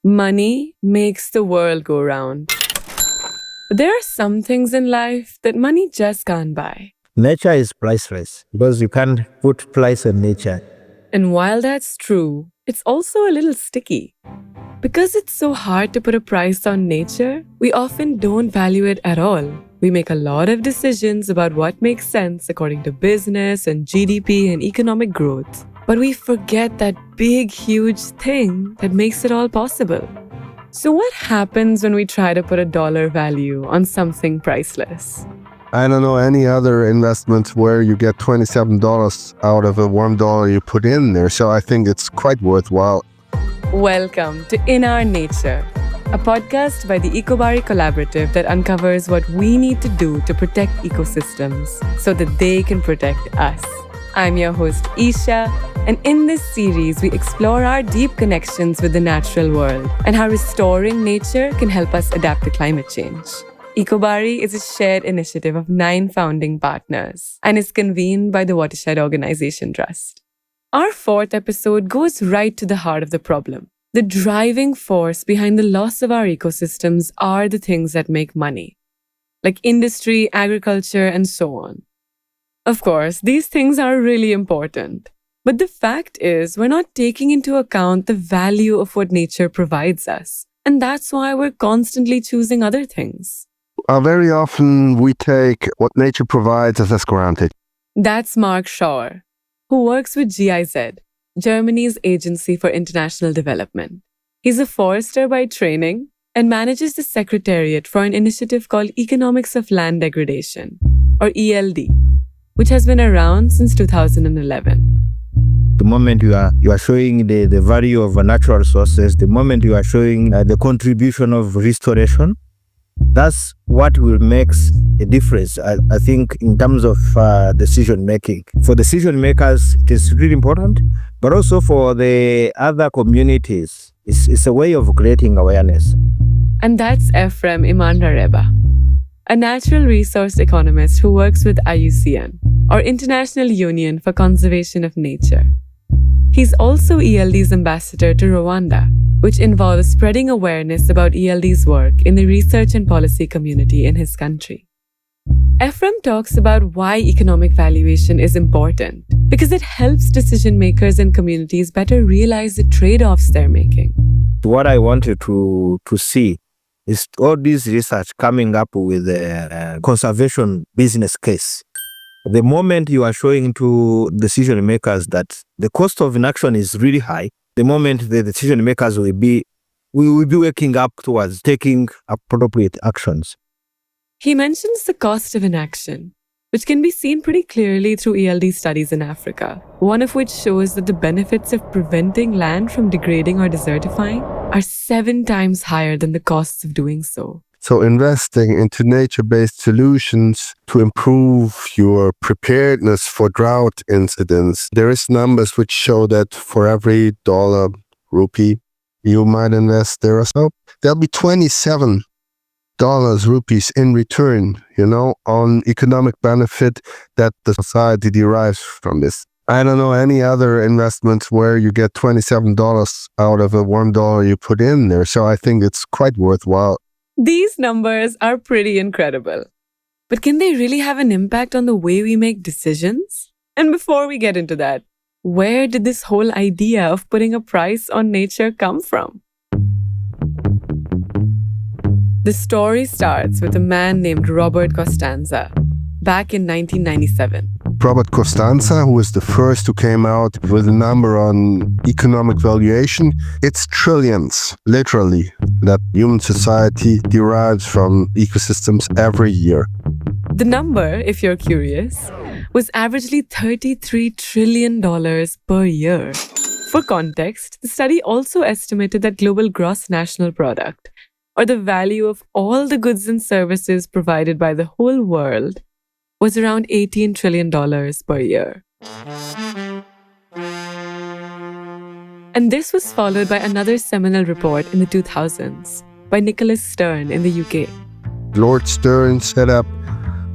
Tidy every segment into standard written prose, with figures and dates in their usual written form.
Money makes the world go round. But there are some things in life that money just can't buy. Nature is priceless because you can't put price on nature. And while that's true, it's also a little sticky. Because it's so hard to put a price on nature, we often don't value it at all. We make a lot of decisions about what makes sense according to business and GDP and economic growth. But we forget that big, huge thing that makes it all possible. So what happens when we try to put a dollar value on something priceless? I don't know any other investment where you get $27 out of a $1 you put in there, so I think it's quite worthwhile. Welcome to In Our Nature, a podcast by the Ecobari Collaborative that uncovers what we need to do to protect ecosystems so that they can protect us. I'm your host, Isha, and in this series, we explore our deep connections with the natural world and how restoring nature can help us adapt to climate change. Ecobari is a shared initiative of 9 founding partners and is convened by the Watershed Organization Trust. Our 4th episode goes right to the heart of the problem. The driving force behind the loss of our ecosystems are the things that make money, like industry, agriculture, and so on. Of course, these things are really important. But the fact is, we're not taking into account the value of what nature provides us. And that's why we're constantly choosing other things. Very often we take what nature provides as granted. That's Mark Schauer, who works with GIZ, Germany's Agency for International Development. He's a forester by training and manages the secretariat for an initiative called Economics of Land Degradation, or ELD, which has been around since 2011. The moment you are showing the value of natural resources, the moment you are showing the contribution of restoration, that's what will make a difference, I think, in terms of decision making. For decision makers, it is really important, but also for the other communities, it's a way of creating awareness. And that's Ephrem Imanirareba, a natural resource economist who works with IUCN, or International Union for Conservation of Nature. He's also ELD's ambassador to Rwanda, which involves spreading awareness about ELD's work in the research and policy community in his country. Ephrem talks about why economic valuation is important, because it helps decision makers and communities better realize the trade-offs they're making. What I wanted to see is all this research coming up with a conservation business case. The moment you are showing to decision makers that the cost of inaction is really high, the moment the decision makers will be waking up towards taking appropriate actions. He mentions the cost of inaction, which can be seen pretty clearly through ELD studies in Africa, one of which shows that the benefits of preventing land from degrading or desertifying are 7 times higher than the costs of doing so. So investing into nature-based solutions to improve your preparedness for drought incidents, there is numbers which show that for every dollar, rupee, you might invest there or so, there'll be $27 rupees in return, on economic benefit that the society derives from this. I don't know any other investment where you get $27 out of a $1 you put in there, so I think it's quite worthwhile. These numbers are pretty incredible. But can they really have an impact on the way we make decisions? And before we get into that, where did this whole idea of putting a price on nature come from? The story starts with a man named Robert Costanza, back in 1997. Robert Costanza, who was the first who came out with a number on economic valuation. It's trillions, literally, that human society derives from ecosystems every year. The number, if you're curious, was averagely $33 trillion per year. For context, the study also estimated that global gross national product, or the value of all the goods and services provided by the whole world, was around $18 trillion per year. And this was followed by another seminal report in the 2000s by Nicholas Stern in the UK. Lord Stern set up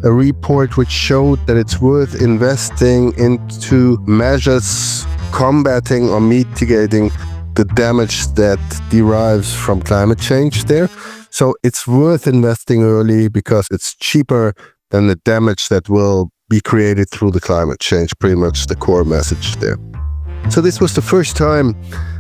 a report which showed that it's worth investing into measures combating or mitigating the damage that derives from climate change there. So it's worth investing early because it's cheaper than the damage that will be created through the climate change, pretty much the core message there. So this was the first time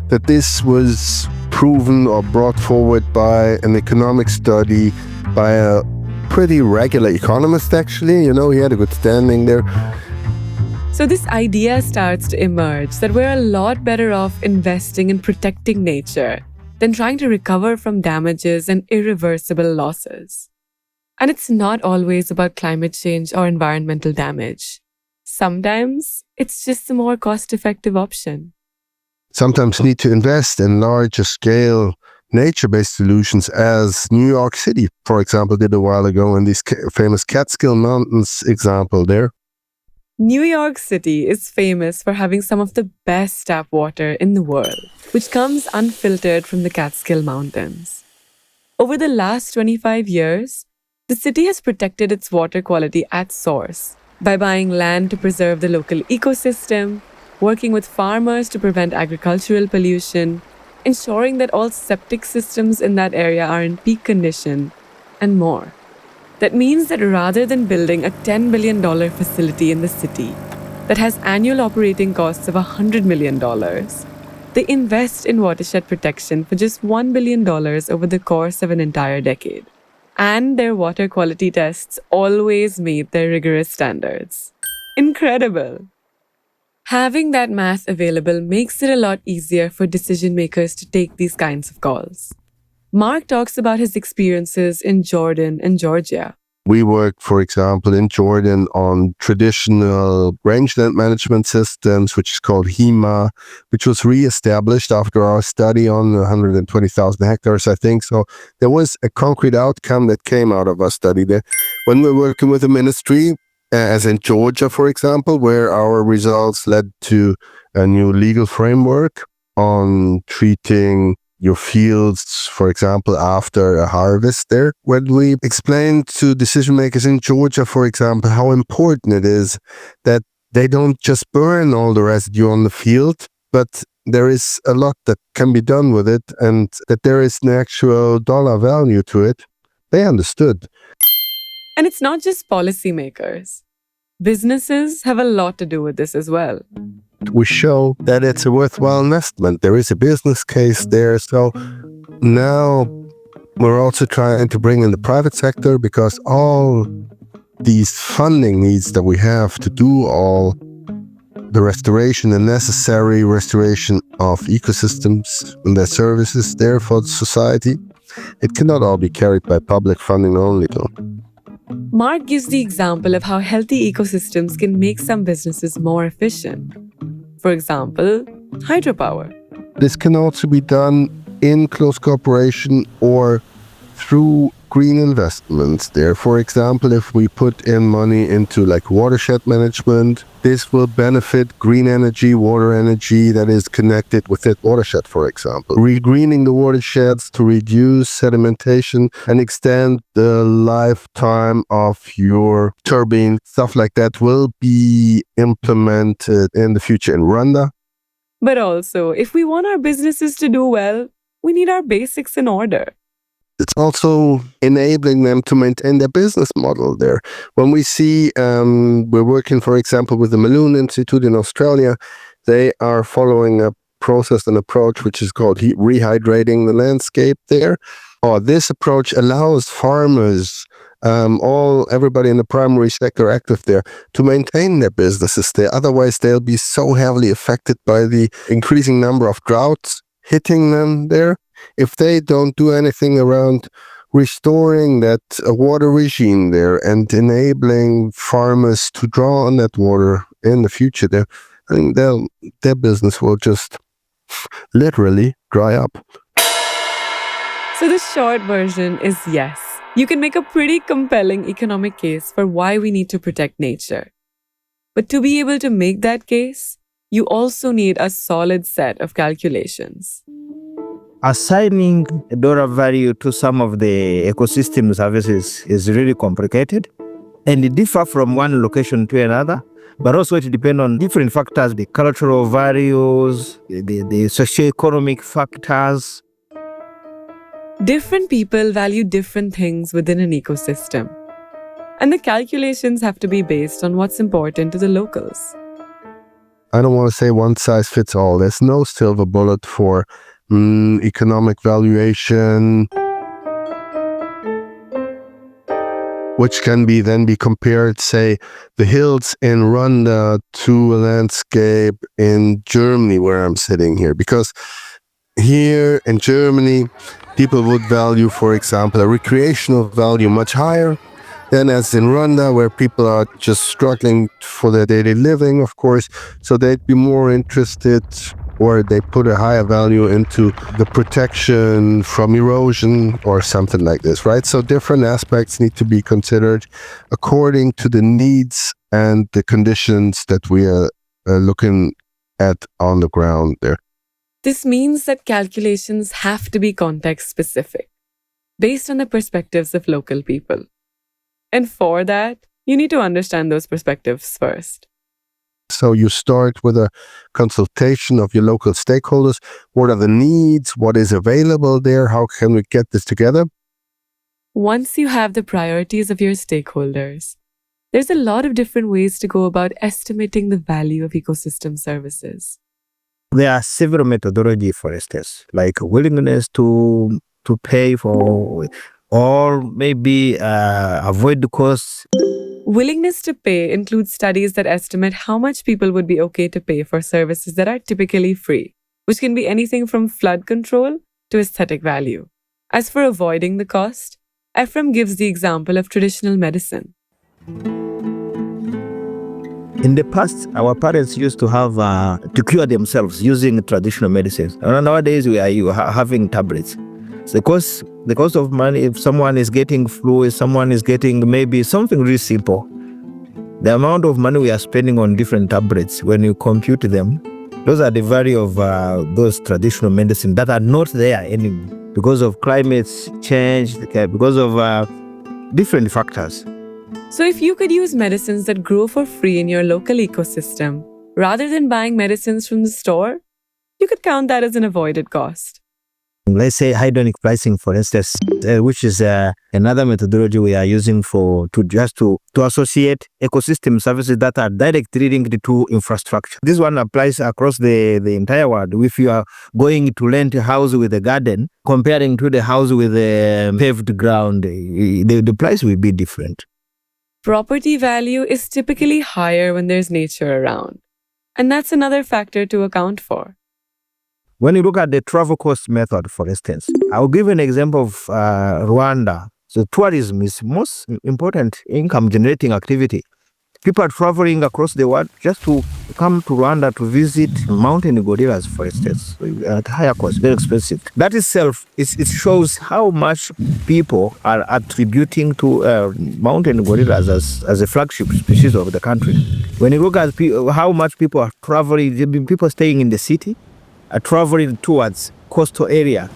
that this was proven or brought forward by an economic study by a pretty regular economist, actually. You know, he had a good standing there. So this idea starts to emerge that we're a lot better off investing in protecting nature than trying to recover from damages and irreversible losses. And it's not always about climate change or environmental damage. Sometimes it's just a more cost-effective option. Sometimes need to invest in larger scale nature-based solutions, as New York City, for example, did a while ago in these famous Catskill Mountains example there. New York City is famous for having some of the best tap water in the world, which comes unfiltered from the Catskill Mountains. Over the last 25 years, the city has protected its water quality at source by buying land to preserve the local ecosystem, working with farmers to prevent agricultural pollution, ensuring that all septic systems in that area are in peak condition, and more. That means that rather than building a $10 billion facility in the city that has annual operating costs of $100 million, they invest in watershed protection for just $1 billion over the course of an entire decade. And their water quality tests always meet their rigorous standards. Incredible! Having that math available makes it a lot easier for decision makers to take these kinds of calls. Mark talks about his experiences in Jordan and Georgia. We worked, for example, in Jordan on traditional rangeland management systems, which is called HEMA, which was reestablished after our study on 120,000 hectares, I think. So there was a concrete outcome that came out of our study there. When we're working with the ministry, as in Georgia, for example, where our results led to a new legal framework on treating your fields, for example, after a harvest there. When we explained to decision makers in Georgia, for example, how important it is that they don't just burn all the residue on the field, but there is a lot that can be done with it and that there is an actual dollar value to it, they understood. And it's not just policymakers. Businesses have a lot to do with this as well. We show that it's a worthwhile investment. There is a business case there. So now we're also trying to bring in the private sector, because all these funding needs that we have to do all the restoration, the necessary restoration of ecosystems and their services there for society, it cannot all be carried by public funding only, though. Mark gives the example of how healthy ecosystems can make some businesses more efficient. For example, hydropower. This can also be done in close cooperation or through green investments there. For example, if we put in money into like watershed management, this will benefit green energy, water energy that is connected with that watershed, for example. Regreening the watersheds to reduce sedimentation and extend the lifetime of your turbine, stuff like that will be implemented in the future in Rwanda. But also, if we want our businesses to do well, we need our basics in order. It's also enabling them to maintain their business model there. When we see, we're working, for example, with the Malone Institute in Australia, they are following a process and approach which is called rehydrating the landscape there. This approach allows farmers, everybody in the primary sector active there, to maintain their businesses there. Otherwise, they'll be so heavily affected by the increasing number of droughts hitting them there. If they don't do anything around restoring that water regime there and enabling farmers to draw on that water in the future, there, I think their business will just literally dry up. So the short version is yes, you can make a pretty compelling economic case for why we need to protect nature. But to be able to make that case, you also need a solid set of calculations. Assigning a dollar value to some of the ecosystem services is really complicated, and it differs from one location to another. but also it depends on different factors, the cultural values, the socioeconomic factors. Different people value different things within an ecosystem. And the calculations have to be based on what's important to the locals. I don't want to say one size fits all. There's no silver bullet for economic valuation, which can then be compared, say, the hills in Rwanda to a landscape in Germany where I'm sitting here. Because here in Germany, people would value, for example, a recreational value much higher than as in Rwanda, where people are just struggling for their daily living, of course. So they'd be more interested, or they put a higher value into the protection from erosion or something like this, right? So different aspects need to be considered according to the needs and the conditions that we are looking at on the ground there. This means that calculations have to be context specific, based on the perspectives of local people. And for that, you need to understand those perspectives first. So you start with a consultation of your local stakeholders. What are the needs? What is available there? How can we get this together? Once you have the priorities of your stakeholders, there's a lot of different ways to go about estimating the value of ecosystem services. There are several methodologies, for instance, like willingness to pay for, or maybe avoid the costs. Willingness to pay includes studies that estimate how much people would be okay to pay for services that are typically free, which can be anything from flood control to aesthetic value. As for avoiding the cost, Ephrem gives the example of traditional medicine. In the past, our parents used to have to cure themselves using traditional medicines. And nowadays, we are having tablets. So the cost of money, if someone is getting flu, if someone is getting maybe something really simple, the amount of money we are spending on different tablets, when you compute them, those are the value of those traditional medicine that are not there anymore because of climate change, because of different factors. So if you could use medicines that grow for free in your local ecosystem, rather than buying medicines from the store, you could count that as an avoided cost. Let's say hedonic pricing, for instance, which is another methodology we are using to associate ecosystem services that are directly linked to infrastructure. This one applies across the entire world. If you are going to rent a house with a garden, comparing to the house with a paved ground, the price will be different. Property value is typically higher when there's nature around, and that's another factor to account for. When you look at the travel cost method, for instance, I'll give an example of Rwanda. So tourism is most important income generating activity. People are traveling across the world just to come to Rwanda to visit mountain gorillas, for instance, at higher cost, very expensive. That itself, it shows how much people are attributing to mountain gorillas as a flagship species of the country. When you look at how much people are traveling, people staying in the city, are traveling towards coastal area.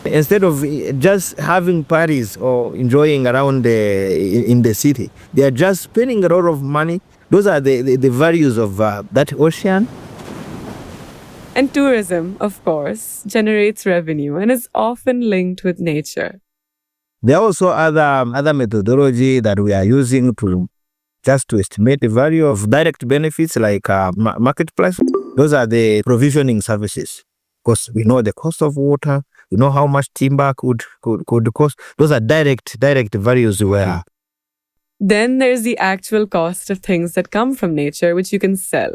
Instead of just having parties or enjoying around in the city, they are just spending a lot of money. Those are the values of that ocean. And tourism, of course, generates revenue and is often linked with nature. There are also other methodology that we are using to estimate the value of direct benefits like marketplace. Those are the provisioning services. Because we know the cost of water, we know how much timber could cost. Those are direct values where. Then there's the actual cost of things that come from nature which you can sell,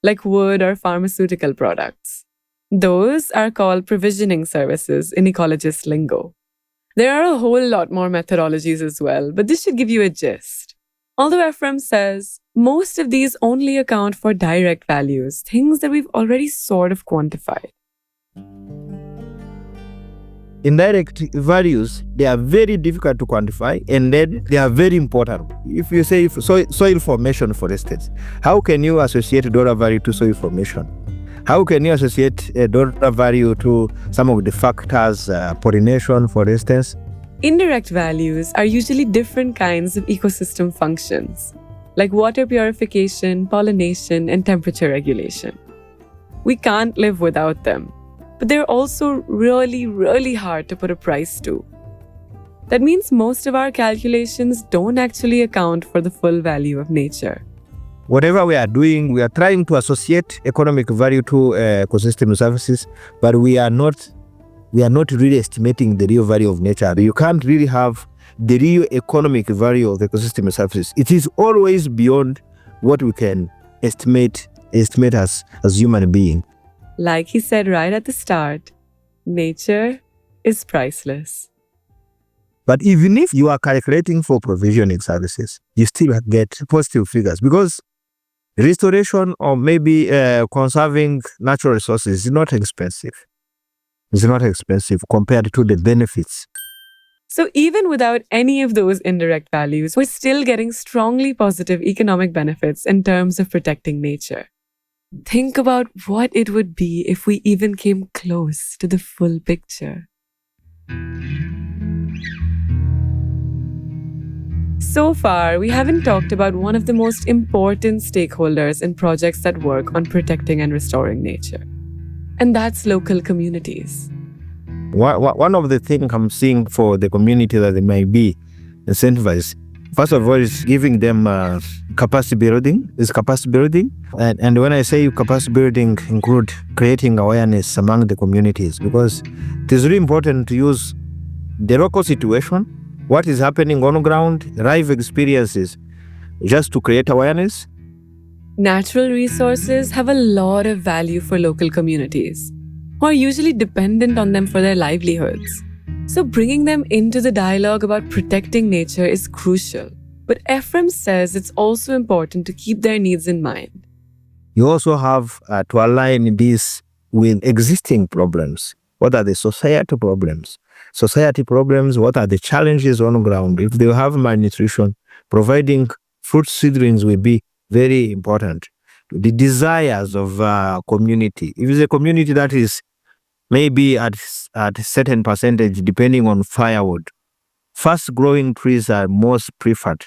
like wood or pharmaceutical products. Those are called provisioning services in ecologist lingo. There are a whole lot more methodologies as well, but this should give you a gist. Although Ephrem says most of these only account for direct values, things that we've already sort of quantified. Indirect values, they are very difficult to quantify, and then they are very important. If you say soil formation, for instance, how can you associate dollar value to soil formation? How can you associate a dollar value to some of the factors, pollination, for instance? Indirect values are usually different kinds of ecosystem functions. like water purification, pollination, and temperature regulation. We can't live without them, but they're also really, really hard to put a price to. That means most of our calculations don't actually account for the full value of nature. Whatever we are doing, we are trying to associate economic value to ecosystem services, but we are not really estimating the real value of nature. You can't really have the real economic value of ecosystem services. It is always beyond what we can estimate as human beings. Like he said right at the start, nature is priceless. But even if you are calculating for provisioning services, you still get positive figures because restoration or maybe conserving natural resources is not expensive. It's not expensive compared to the benefits. So even without any of those indirect values, we're still getting strongly positive economic benefits in terms of protecting nature. Think about what it would be if we even came close to the full picture. So far, we haven't talked about one of the most important stakeholders in projects that work on protecting and restoring nature. And that's local communities. One of the things I'm seeing for the community that they might be incentivized, first of all, is giving them capacity building. And when I say capacity building, include creating awareness among the communities, because it is really important to use the local situation, what is happening on the ground, live experiences, just to create awareness. Natural resources have a lot of value for local communities, who are usually dependent on them for their livelihoods. So bringing them into the dialogue about protecting nature is crucial. But Ephrem says it's also important to keep their needs in mind. You also have to align this with existing problems. What are the societal problems? What are the challenges on the ground? If they have malnutrition, providing fruit seedlings will be very important. The desires of community. If it's a community that is maybe at a certain percentage, depending on firewood, fast-growing trees are most preferred.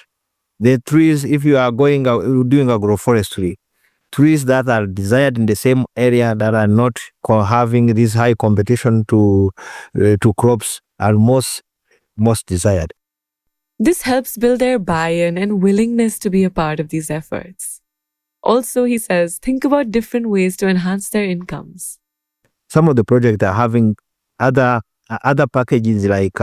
The trees, if you are doing agroforestry, trees that are desired in the same area that are not having this high competition to crops are most desired. This helps build their buy-in and willingness to be a part of these efforts. Also, he says, think about different ways to enhance their incomes. Some of the projects are having other packages like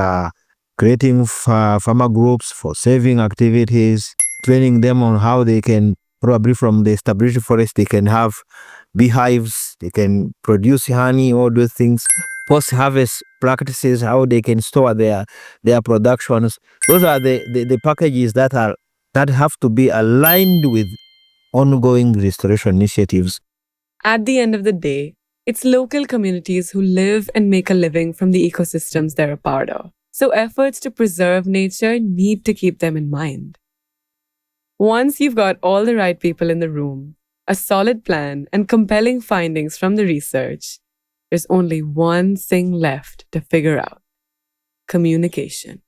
creating farmer groups for saving activities, training them on how they can, probably from the established forest, they can have beehives, they can produce honey, all those things. Post-harvest practices, how they can store their productions. Those are the packages that have to be aligned with ongoing restoration initiatives. At the end of the day, it's local communities who live and make a living from the ecosystems they're a part of. So efforts to preserve nature need to keep them in mind. Once you've got all the right people in the room, a solid plan, and compelling findings from the research, there's only one thing left to figure out: communication.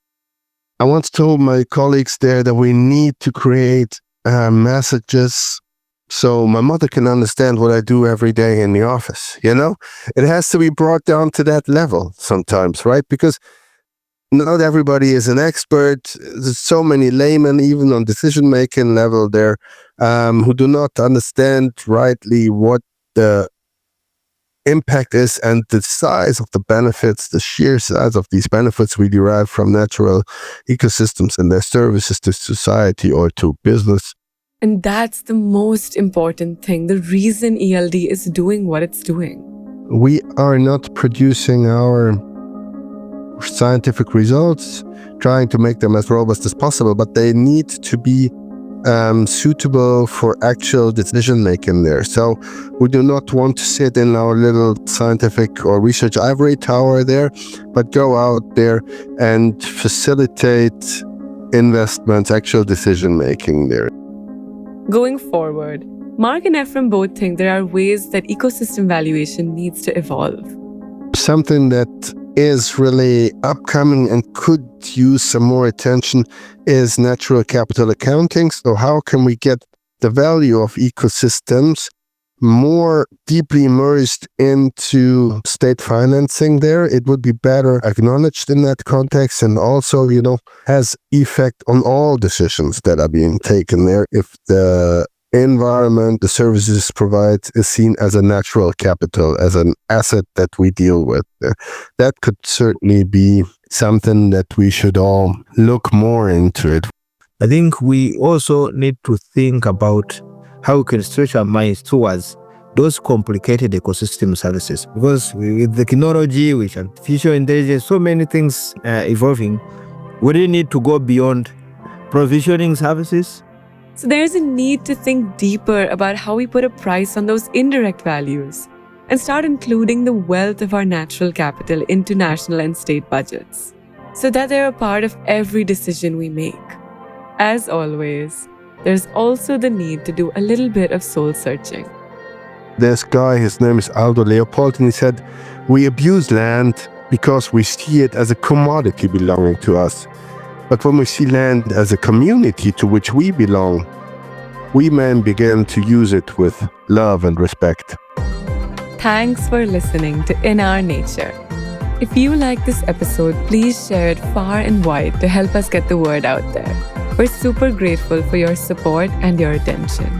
I once told my colleagues there that we need to create messages so my mother can understand what I do every day in the office. It has to be brought down to that level sometimes, right? Because not everybody is an expert. There's so many laymen, even on decision-making level there, who do not understand rightly what the impact is and the size of the benefits, the sheer size of these benefits we derive from natural ecosystems and their services to society or to business. And that's the most important thing, the reason ELD is doing what it's doing. We are not producing our scientific results, trying to make them as robust as possible, but they need to be suitable for actual decision making there. So we do not want to sit in our little scientific or research ivory tower there, but go out there and facilitate investments, actual decision making there. Going forward, Mark and Ephrem both think there are ways that ecosystem valuation needs to evolve. Something that is really upcoming and could use some more attention is natural capital accounting. So how can we get the value of ecosystems more deeply immersed into state financing there? It would be better acknowledged in that context, and also, has effect on all decisions that are being taken there if the environment, the services provide is seen as a natural capital, as an asset that we deal with. That could certainly be something that we should all look more into it. I think we also need to think about how we can stretch our minds towards those complicated ecosystem services. Because with the technology, with artificial intelligence, so many things evolving, we really need to go beyond provisioning services. So there's a need to think deeper about how we put a price on those indirect values and start including the wealth of our natural capital into national and state budgets so that they're a part of every decision we make. As always, there's also the need to do a little bit of soul searching. This guy, his name is Aldo Leopold, and he said, "We abuse land because we see it as a commodity belonging to us. But when we see land as a community to which we belong, we men begin to use it with love and respect." Thanks for listening to In Our Nature. If you like this episode, please share it far and wide to help us get the word out there. We're super grateful for your support and your attention.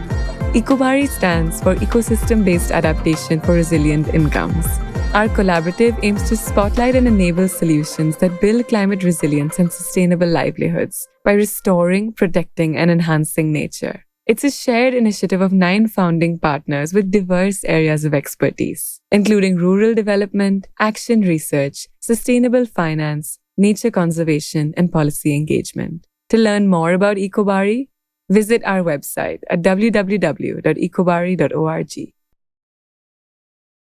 EcoBari stands for Ecosystem-Based Adaptation for Resilient Incomes. Our collaborative aims to spotlight and enable solutions that build climate resilience and sustainable livelihoods by restoring, protecting, and enhancing nature. It's a shared initiative of 9 founding partners with diverse areas of expertise, including rural development, action research, sustainable finance, nature conservation, and policy engagement. To learn more about EcoBari, visit our website at www.ecobari.org.